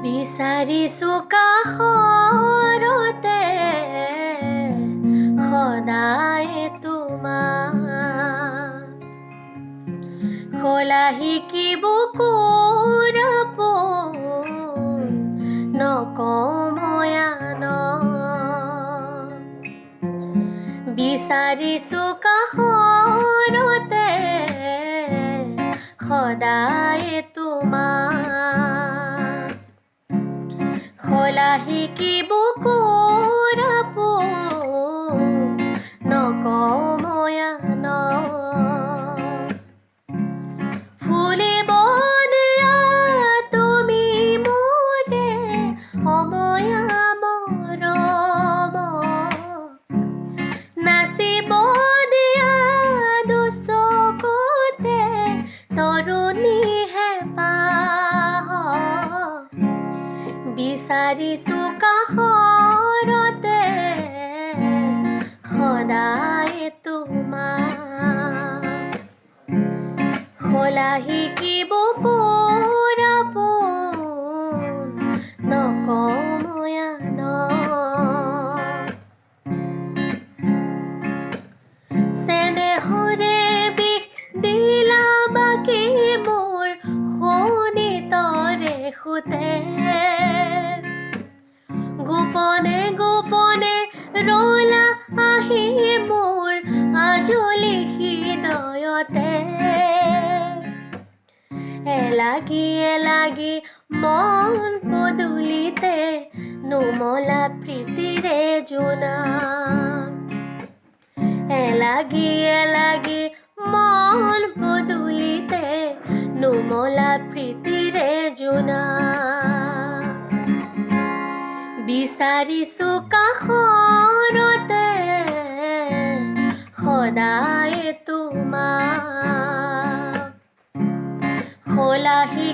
বিচাৰিছো কাষৰতে সদায় তোমাক খোলাহি বুকুৰ আপোন নকময়ান বিচাৰিছো কাষৰতে সদায় তোমাক খোলাহি বুকুৰ আপোন নকময়ান ফুলিব দিয়া তুমি মোৰে অময়া মৰমক নাচিব দিয়া দুচকুতে তৰুণী হেঁপাহক বিচাৰিছো কাষৰতে সদায় তোমাক খোলাহি বুকুৰ আপোন নকময়ান চেনেহৰে বিষ দিলা বাকী মোৰ শোণিতৰে সুতে গোপনে গোপনে ৰলা আহি মোৰ আজলি হৃদয়তে এলাগি এলাগি মন পদূলিতে নুমলা প্ৰীতিৰে জোনা এলাগি এলাগি মন পদূলিতে নুমলা প্ৰীতিৰে জোনা বিচাৰিছো কাষৰতে সদায় তোমাক খোলাহি